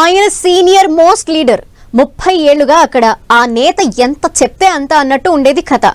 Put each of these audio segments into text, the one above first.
ఆయన senior most leader 30 ఏళ్లుగా అక్కడ ఆ నేత ఎంత చెప్తే అంత అన్నట్టు ఉండేది కథ.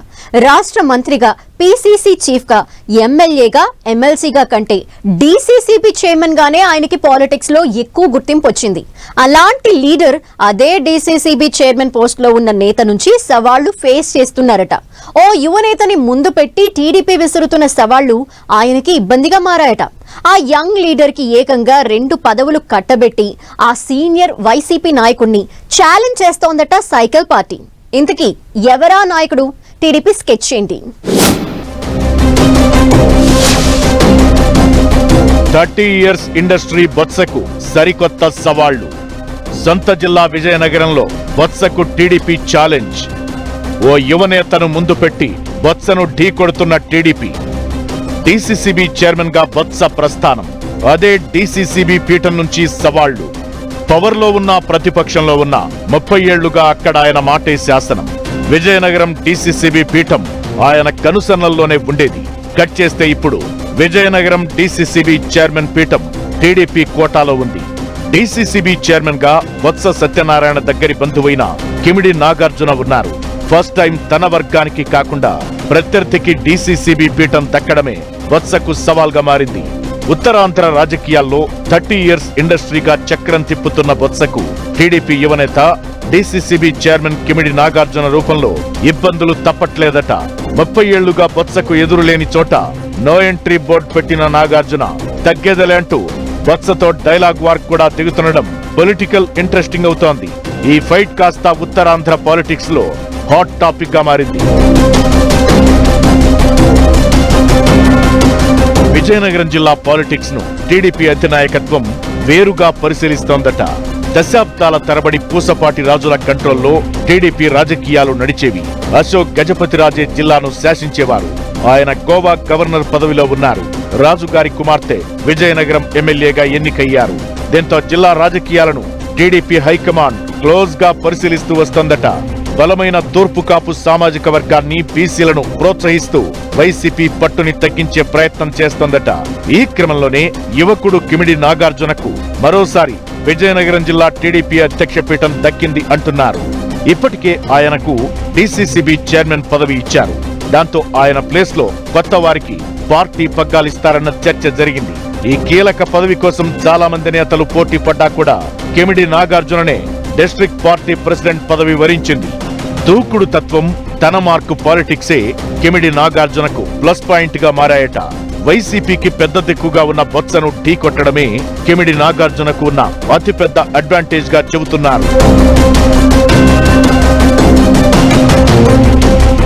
రాష్ట్ర మంత్రిగా, పీసీసీ చీఫ్ గా, ఎమ్మెల్యేగా, ఎమ్మెల్సీగా కంటే డీసీసీబీ చైర్మన్ గానే ఆయనకి పాలిటిక్స్ లో ఎక్కువ గుర్తింపు వచ్చింది. అలాంటి లీడర్ అదే డీసీసీబీ చైర్మన్ పోస్ట్ లో ఉన్న నేత నుంచి సవాళ్లు ఫేస్ చేస్తున్నారట. ఓ యువ నేతని ముందు పెట్టి టీడీపీ విసురుతున్న సవాళ్లు ఆయనకి ఇబ్బందిగా మారాయట. ఆ యంగ్ లీడర్ కి ఏకంగా 2 పదవులు కట్టబెట్టి ఆ సీనియర్ వైసీపీ నాయకుడిని ఛాలెంజ్ చేస్తోందట సైకిల్ పార్టీ. ఇంతకీ ఎవరా నాయకుడు? టీడీపీ స్కెచ్ ఏంటి? 30 ఇయర్స్ ఇండస్ట్రీ బొత్సకు సరికొత్త సవాళ్లు. సొంత జిల్లా విజయనగరంలో బొత్సకు టీడీపీ ఛాలెంజ్. ఓ యువనేతను ముందు పెట్టి బొత్సను ఢీకొడుతున్న టీడీపీ. డీసీసీబీ చైర్మన్ గా బొత్స ప్రస్థానం. అదే డీసీసీబీ పీఠం నుంచి సవాళ్లు. పవర్లో ఉన్న, ప్రతిపక్షంలో ఉన్న 30 ఏళ్లుగా అక్కడ ఆయన మాటే శాసనం. విజయనగరం డీసీసీబీ పీఠం ఆయన కనుసన్నల్లోనే ఉండేది. కట్ చేస్తే ఇప్పుడు విజయనగరం డీసీసీబీ చైర్మన్ పీఠం టీడీపీ కోటాలో ఉంది. డీసీసీబీ చైర్మన్ గా బొత్స సత్యనారాయణ దగ్గరి బంధువైన కిమిడి నాగార్జున ఉన్నారు. ఫస్ట్ టైం తన వర్గానికి కాకుండా ప్రత్యర్థికి డీసీసీబీ పీఠం దక్కడమే బొత్సకు సవాల్గా మారింది. ఉత్తరాంధ్ర రాజకీయాల్లో 30 ఇయర్స్ ఇండస్ట్రీగా చక్రం తిప్పుతున్న బొత్సకు టీడీపీ యువనేత, డీసీసీబీ చైర్మన్ కిమిడి నాగార్జున రూపంలో ఇబ్బందులు తప్పట్లేదట. 30 ఏళ్లుగా బొత్సకు ఎదురులేని చోట నో ఎంట్రీ బోర్డు పెట్టిన నాగార్జున తగ్గేదలే అంటూ బొత్సతో డైలాగ్ వార్ కూడా దిగుతుండడం పొలిటికల్ ఇంట్రెస్టింగ్ అవుతోంది. ఈ ఫైట్ కాస్త ఉత్తరాంధ్ర పాలిటిక్స్ లో హాట్ టాపిక్ గా మారింది. విజయనగరం జిల్లా పాలిటిక్స్ ను టీడీపీ అధినాయకత్వం వేరుగా పరిశీలిస్తోందట. దశాబ్దాల తరబడి పూసపాటి రాజుల కంట్రోల్లో టీడీపీ రాజకీయాలు నడిచేవి. అశోక్ గజపతిరాజే జిల్లాను శాసించేవారు. ఆయన గోవా గవర్నర్ పదవిలో ఉన్నారు. రాజుగారి కుమార్తె విజయనగరం ఎమ్మెల్యేగా ఎన్నికయ్యారు. దీంతో జిల్లా రాజకీయాలను టీడీపీ హైకమాండ్ క్లోజ్ గా పరిశీలిస్తూ వస్తోందట. బలమైన తూర్పు కాపు సామాజిక వర్గాన్ని, బీసీలను ప్రోత్సహిస్తూ వైసీపీ పట్టుని తగ్గించే ప్రయత్నం చేస్తోందట. ఈ క్రమంలోనే యువకుడు కిమిడి నాగార్జునకు మరోసారి విజయనగరం జిల్లా టీడీపీ అధ్యక్ష పీఠం దక్కింది అంటున్నారు. ఇప్పటికే ఆయనకు డీసీసీబీ చైర్మన్ పదవి ఇచ్చారు. దాంతో ఆయన ప్లేస్ లో కొత్త వారికి పార్టీ పగ్గాలిస్తారన్న చర్చ జరిగింది. ఈ కీలక పదవి కోసం చాలా మంది నేతలు పోటీ పడ్డా కూడా కిమిడి నాగార్జుననే డిస్ట్రిక్ట్ పార్టీ ప్రెసిడెంట్ పదవి వరించింది. దూకుడు తత్వం, తన మార్కు పాలిటిక్సే కిమిడి నాగార్జునకు ప్లస్ పాయింట్ గా మారాయట. వైసీపీకి పెద్ద దిక్కుగా ఉన్న బొత్సను ఢీకొట్టడమే కిమిడి నాగార్జునకు ఉన్న అతిపెద్ద అడ్వాంటేజ్ గా చెబుతున్నారు.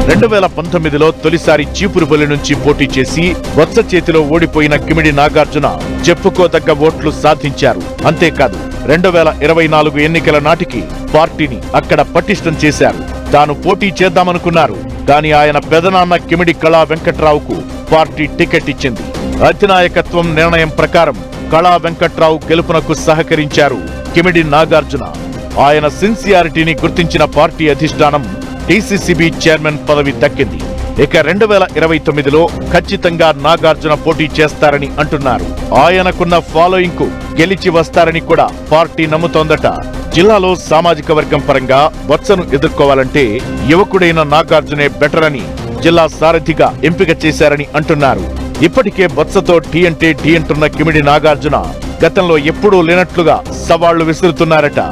2019లో తొలిసారి చీపురుపల్లి నుంచి పోటీ చేసి బొత్స చేతిలో ఓడిపోయిన కిమిడి నాగార్జున చెప్పుకోదగ్గ ఓట్లు సాధించారు. అంతేకాదు 2024 ఎన్నికల నాటికి పార్టీని అక్కడ పటిష్టం చేశారు. తాను పోటీ చేద్దామనుకున్నారు. కానీ ఆయన పెదనాన్న కిమిడి కళా వెంకట్రావుకు పార్టీ టికెట్ ఇచ్చింది. అధినాయకత్వం నిర్ణయం ప్రకారం కళా వెంకట్రావు గెలుపునకు సహకరించారు కిమిడి నాగార్జున. ఆయన సిన్సియారిటీని గుర్తించిన పార్టీ అధిష్టానం డీసీసీబీ చైర్మన్ పదవి దక్కింది. ఇక 2029లో ఖచ్చితంగా నాగార్జున పోటీ చేస్తారని అంటున్నారు. ఆయనకున్న ఫాలోయింగ్ కు గెలిచి వస్తారని కూడా పార్టీ నమ్ముతోందట. జిల్లాలో సామాజిక వర్గం పరంగా బొత్సను ఎదుర్కోవాలంటే యువకుడైన నాగార్జునే బెటర్ అని జిల్లా సారథిగా ఎంపిక చేశారని అంటున్నారు. ఇప్పటికే బొత్సతో టీ అంటున్న కిమిడి నాగార్జున గతంలో ఎప్పుడూ లేనట్లుగా సవాళ్లు విసురుతున్నారట.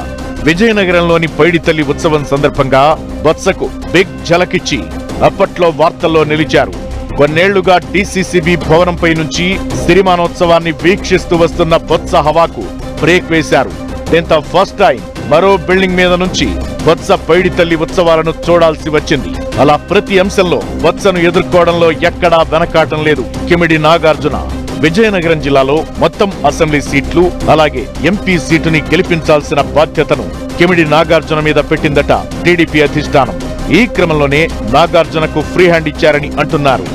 విజయనగరంలోని పైడితల్లి ఉత్సవం సందర్భంగా బొత్సకు బిగ్ ఝలకిచ్చి అప్పట్లో వార్తల్లో నిలిచారు. కొన్నేళ్లుగా డీసీసీబీ భవనంపై నుంచి సిరిమానోత్సవాన్ని వీక్షిస్తూ వస్తున్న బొత్స హవాకు బ్రేక్ వేశారు. దీంతో ఫస్ట్ టైం మరో బిల్డింగ్ మీద నుంచి బొత్స పైడితల్లి ఉత్సవాలను చూడాల్సి వచ్చింది. అలా ప్రతి అంశంలో బొత్సను ఎదుర్కోవడంలో ఎక్కడా వెనకాటం లేదు కిమిడి నాగార్జున. విజయనగరం జిల్లాలో మొత్తం అసెంబ్లీ సీట్లు, అలాగే ఎంపీ సీటుని గెలిపించాల్సిన బాధ్యతను కిమిడి నాగార్జున మీద పెట్టిందట టీడీపీ అధిష్టానం. ఈ క్రమంలోనే నాగార్జునకు ఫ్రీ హ్యాండ్ ఇచ్చారని అంటున్నారు.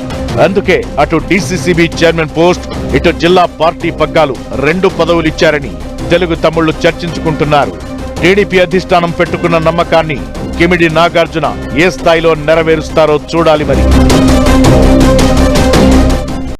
అందుకే అటు డీసీసీబీ చైర్మన్ పోస్ట్, ఇటు జిల్లా పార్టీ పగ్గాలు 2 పదవులిచ్చారని తెలుగు తమ్ముళ్లు చర్చించుకుంటున్నారు. టీడీపీ అధిష్టానం పెట్టుకున్న నమ్మకాన్ని కిమిడి నాగార్జున ఏ స్థాయిలో నెరవేరుస్తారో చూడాలి మరి.